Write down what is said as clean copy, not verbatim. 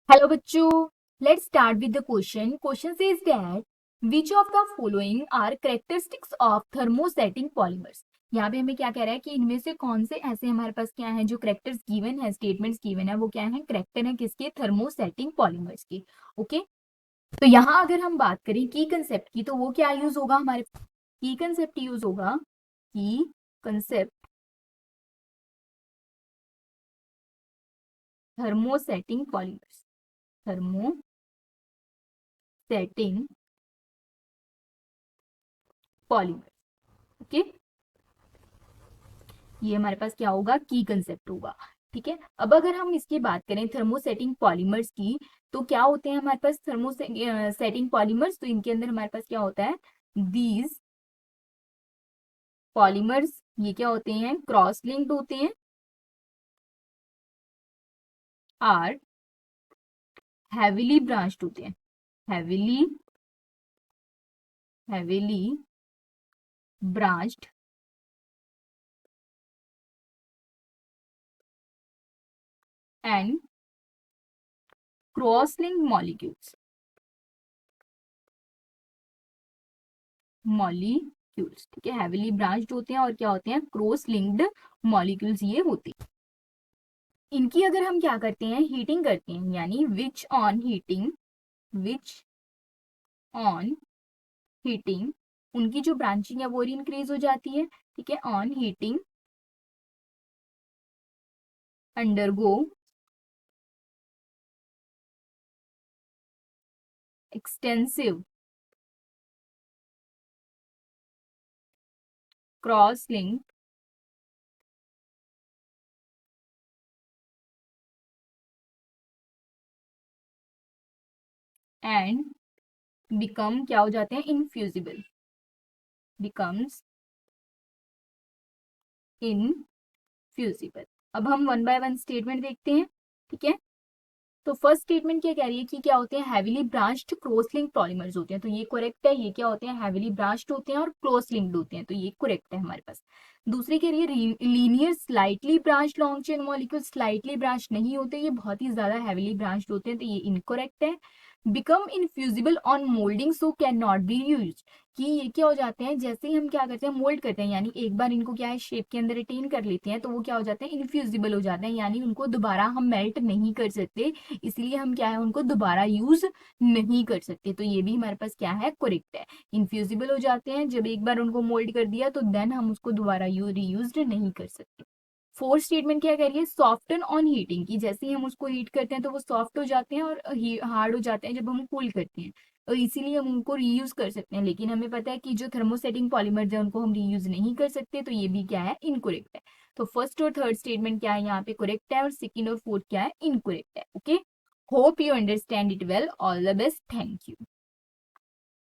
Hello बच्चों, let's start with the question. Question says that which of the following are characteristics of thermosetting polymers? यहाँ पे हमें क्या कह रहा है कि इनमें से कौन से ऐसे हमारे पास क्या है जो करेक्टर्स गिवन है, स्टेटमेंट्स गिवन है, वो क्या है, करेक्टर है किसके, थर्मोसेटिंग पॉलीमर्स के. ओके, तो यहाँ अगर हम बात करें की कंसेप्ट की तो वो क्या यूज होगा, हमारे की कंसेप्ट यूज होगा, की concept thermosetting polymers, thermosetting polymer. Okay, ये हमारे पास क्या होगा, की कंसेप्ट होगा. ठीक है, अब अगर हम इसकी बात करें थर्मोसेटिंग पॉलीमर्स की, तो क्या होते हैं हमारे पास थर्मोसेटिंग पॉलीमर्स, तो इनके अंदर हमारे पास क्या होता है, दीज पॉलीमर्स, ये क्या होते हैं, क्रॉस लिंक्ड होते हैं, आर हैविली ब्रांच्ड होते हैं, heavily branched and cross linked molecules, ठीक है, हैविली ब्रांच्ड होते हैं और क्या होते हैं, क्रॉस लिंक्ड मॉलिक्यूल्स ये होते हैं. इनकी अगर हम क्या करते हैं, हीटिंग करते हैं, यानी विच ऑन हीटिंग उनकी जो ब्रांचिंग है वो इंक्रीज हो जाती है. ठीक है, on heating undergo extensive cross link and become क्या हो जाते हैं, इनफ्यूजिबल, बिकम्स इनफ्यूजिबल. अब हम वन बाय वन स्टेटमेंट देखते हैं. ठीक है, तो फर्स्ट स्टेटमेंट क्या कह रही है कि क्या होते हैं, heavily branched cross link polymers होते हैं, तो ये करेक्ट है. ये क्या होते हैं, हैविली ब्रांच्ड होते हैं और क्लोज लिंक्ड होते हैं, तो ये करेक्ट है हमारे पास. दूसरी कह रही है linear slightly branched long chain molecule slightly branch नहीं होते, ये बहुत ही ज्यादा हैविली ब्रांच्ड होते हैं, तो ये इनकरेक्ट है. Become infusible on moulding so can not be use, कि ये क्या हो जाते हैं, जैसे ही हम क्या करते हैं, मोल्ड करते हैं, यानी एक बार इनको क्या है शेप के अंदर रिटेन कर लेते हैं, तो वो क्या हो जाते हैं, इनफ्यूजिबल हो जाते हैं, यानी उनको दोबारा हम मेल्ट नहीं कर सकते, इसलिए हम क्या है उनको दोबारा यूज नहीं कर सकते. तो ये भी हमारे पास क्या है, करेक्ट है. इनफ्यूजिबल हो जाते हैं जब एक बार उनको मोल्ड कर दिया, तो देन हम उसको दोबारा रीयूज नहीं कर सकते. फोर्थ स्टेटमेंट क्या कह रही है, सॉफ्टन ऑन हीटिंग, की जैसे ही हम उसको हीट करते हैं तो वो सॉफ्ट हो जाते हैं और हार्ड हो जाते हैं जब हम कूल करते हैं, और इसीलिए हम उनको रीयूज कर सकते हैं. लेकिन हमें पता है कि जो थर्मोसेटिंग पॉलीमर्स है उनको हम रीयूज नहीं कर सकते, तो ये भी क्या है, इनकरेक्ट है. तो फर्स्ट और थर्ड स्टेटमेंट क्या है, यहाँ पे करेक्ट है, और सेकंड और फोर्थ क्या है, इनकरेक्ट है. Okay, hope you understand it well. All the best, thank you.